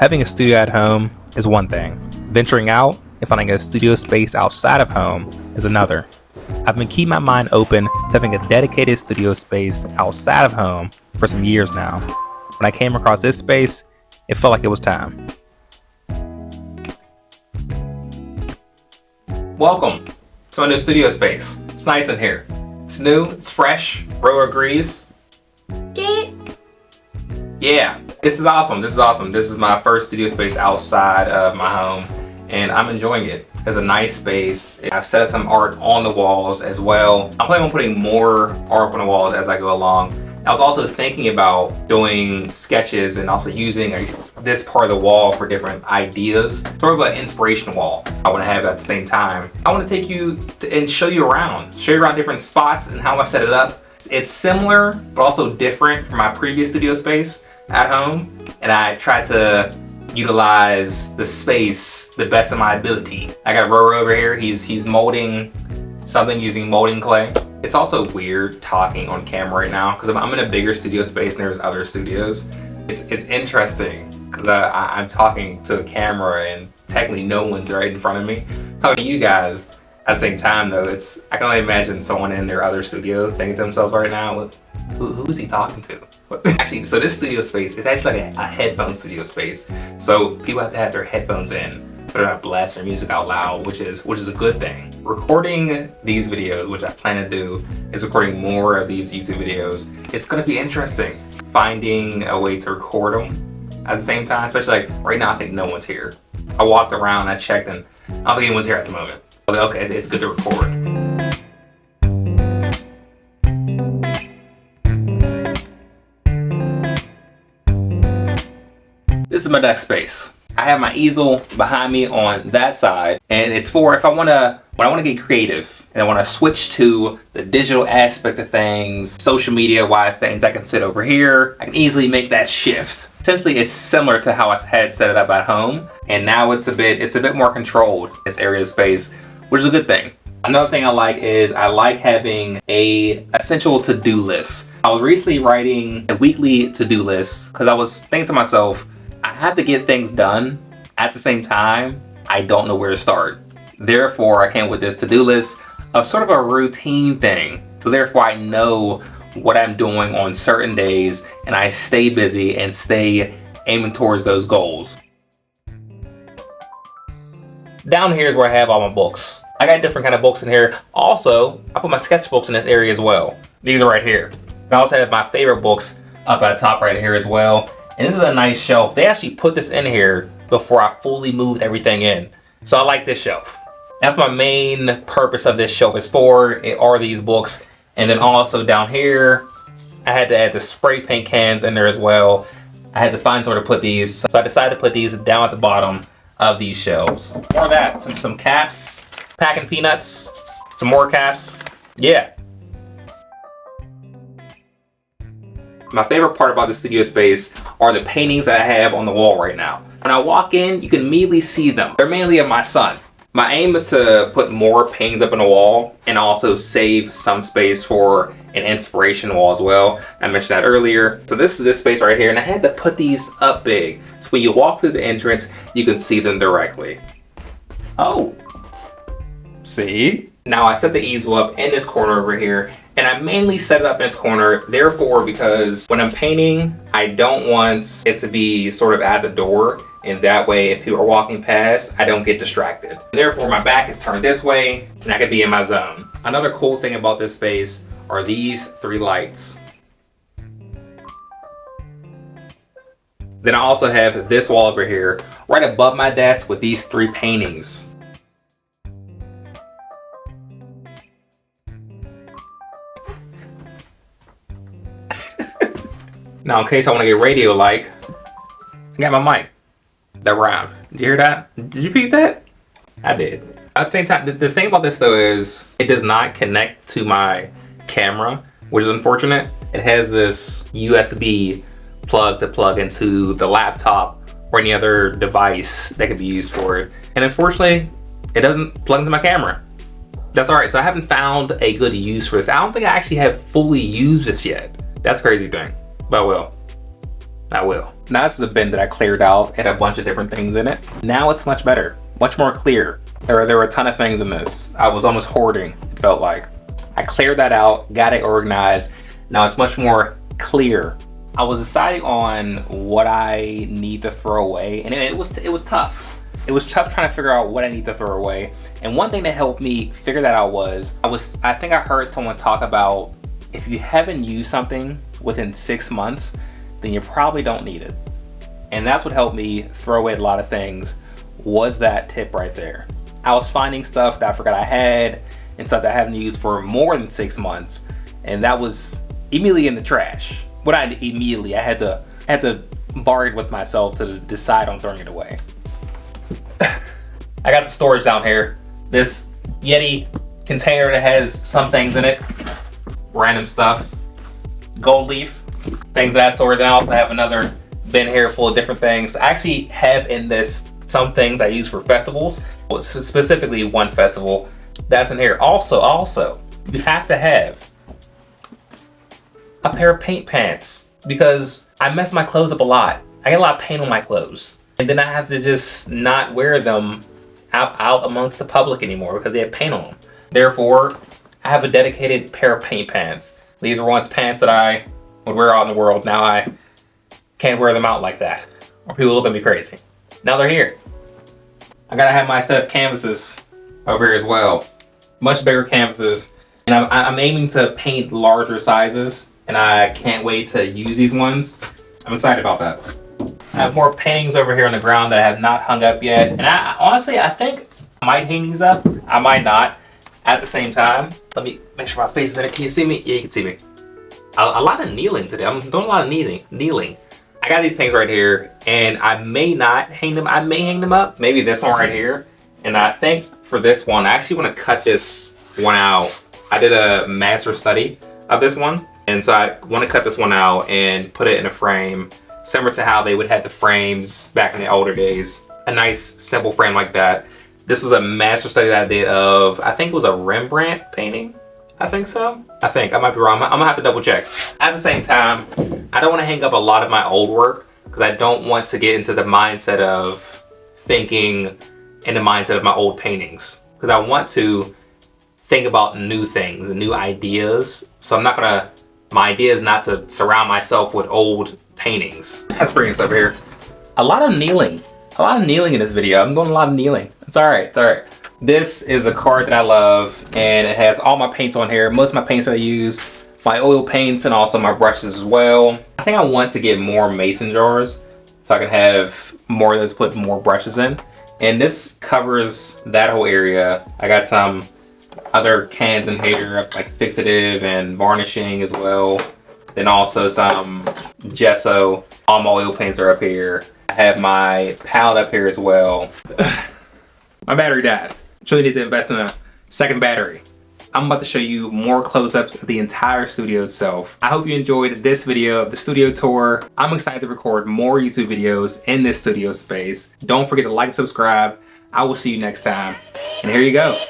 Having a studio at home is one thing. Venturing out and finding a studio space outside of home is another. I've been keeping my mind open to having a dedicated studio space outside of home for some years now. When I came across this space, it felt like it was time. Welcome to my new studio space. It's nice in here. It's new, it's fresh, Ro agrees. Yeah, this is awesome. This is my first studio space outside of my home, and I'm enjoying it. It's a nice space. I've set up some art on the walls as well. I'm planning on putting more art on the walls as I go along. I was also thinking about doing sketches and also using this part of the wall for different ideas. Sort of an inspiration wall I want to have at the same time. I want to take you and show you around different spots and how I set it up. It's similar, but also different from my previous studio space at home. And I try to utilize the space the best of my ability. I got Roro over here. He's molding something using molding clay. It's also weird talking on camera right now because I'm in a bigger studio space and there's other studios. It's interesting because I'm talking to a camera and technically no one's right in front of me. Talking to you guys at the same time though, I can only imagine someone in their other studio thinking to themselves right now, who is he talking to? Actually, so this studio space is actually like a headphone studio space. So people have to have their headphones in. They're not blast their music out loud, which is a good thing. Recording these videos, which I plan to do, is recording more of these YouTube videos. It's gonna be interesting finding a way to record them at the same time, especially like right now I think no one's here. I walked around, I checked, and I don't think anyone's here at the moment. Okay, it's good to record. This is my desk space. I have my easel behind me on that side, and it's for when I want to get creative and I want to switch to the digital aspect of things, social media wise things. I can sit over here. I can easily make that shift. Essentially, it's similar to how I had set it up at home, and now it's a bit more controlled, this area of space, which is a good thing. Another thing I like is I like having a essential to-do list. I was recently writing a weekly to-do list because I was thinking to myself, I have to get things done. At the same time, I don't know where to start. Therefore, I came up with this to-do list of sort of a routine thing. So therefore, I know what I'm doing on certain days and I stay busy and stay aiming towards those goals. Down here is where I have all my books. I got different kind of books in here. Also, I put my sketchbooks in this area as well. These are right here. I also have my favorite books up at the top right here as well. And this is a nice shelf. They actually put this in here before I fully moved everything in. So I like this shelf. That's my main purpose of this shelf is for, are these books. And then also down here, I had to add the spray paint cans in there as well. I had to find somewhere to put these. So I decided to put these down at the bottom of these shelves. More of that, some caps, packing peanuts, some more caps. Yeah. My favorite part about the studio space are the paintings that I have on the wall right now. When I walk in, you can immediately see them. They're mainly of my son. My aim is to put more paintings up on the wall and also save some space for an inspiration wall as well. I mentioned that earlier. So this is this space right here, and I had to put these up big. So when you walk through the entrance, you can see them directly. Oh, see? Now I set the easel up in this corner over here, and I mainly set it up in this corner, therefore, because when I'm painting, I don't want it to be sort of at the door, and that way, if people are walking past, I don't get distracted. Therefore, my back is turned this way, and I can be in my zone. Another cool thing about this space are these 3 lights. Then I also have this wall over here, right above my desk with these 3 paintings. Now, in case I want to get radio-like, I got my mic. That rhymed. Did you hear that? Did you peep that? I did. At the same time, the thing about this though is it does not connect to my camera, which is unfortunate. It has this USB plug to plug into the laptop or any other device that could be used for it. And unfortunately, it doesn't plug into my camera. That's all right. So I haven't found a good use for this. I don't think I actually have fully used this yet. That's a crazy thing. But I will. Now this is a bin that I cleared out. It had a bunch of different things in it. Now it's much better, much more clear. There were a ton of things in this. I was almost hoarding, it felt like. I cleared that out, got it organized. Now it's much more clear. I was deciding on what I need to throw away, and it was tough. It was tough trying to figure out what I need to throw away. And one thing that helped me figure that out was, I think I heard someone talk about, if you haven't used something within 6 months, then you probably don't need it. And that's what helped me throw away a lot of things, was that tip right there. I was finding stuff that I forgot I had and stuff that I haven't used for more than 6 months, and that was immediately in the trash. What I immediately, I had to bargain with myself to decide on throwing it away. I got the storage down here. This Yeti container that has some things in it, random stuff, gold leaf, things of that sort. Then I also have another bin here full of different things. I actually have in this some things I use for festivals, specifically one festival that's in here. Also, you have to have a pair of paint pants, because I mess my clothes up a lot. I get a lot of paint on my clothes, and then I have to just not wear them out amongst the public anymore because they have paint on them. Therefore, I have a dedicated pair of paint pants. These were once pants that I would wear out in the world. Now I can't wear them out like that, or people look at me crazy. Now they're here. I gotta have my set of canvases over here as well. Much bigger canvases. And I'm aiming to paint larger sizes, and I can't wait to use these ones. I'm excited about that. I have more paintings over here on the ground that I have not hung up yet. And honestly, I think I might hang these up. I might not at the same time. Let me make sure my face is in it. Can you see me? Yeah, you can see me. A lot of kneeling today. I'm doing a lot of kneeling. I got these paintings right here, and I may not hang them. I may hang them up. Maybe this one right here. And I think for this one, I actually want to cut this one out. I did a master study of this one, and so I want to cut this one out and put it in a frame, similar to how they would have the frames back in the older days. A nice, simple frame like that. This was a master study that I did of, I think it was a Rembrandt painting. I think so. I might be wrong. I'm gonna have to double check. At the same time, I don't want to hang up a lot of my old work because I don't want to get into the mindset of thinking in the mindset of my old paintings, because I want to think about new things and new ideas. So I'm not gonna, my idea is not to surround myself with old paintings. Let's bring this over here. A lot of kneeling in this video. I'm doing a lot of kneeling. It's all right, it's all right. This is a card that I love, and it has all my paints on here. Most of my paints that I use, my oil paints, and also my brushes as well. I think I want to get more mason jars so I can have more of those, put more brushes in. And this covers that whole area. I got some other cans in here, like fixative and varnishing as well. Then also some gesso. All my oil paints are up here. I have my palette up here as well. My battery died. Truly need to invest in a second battery. I'm about to show you more close-ups of the entire studio itself. I hope you enjoyed this video of the studio tour. I'm excited to record more YouTube videos in this studio space. Don't forget to like and subscribe. I will see you next time. And here you go.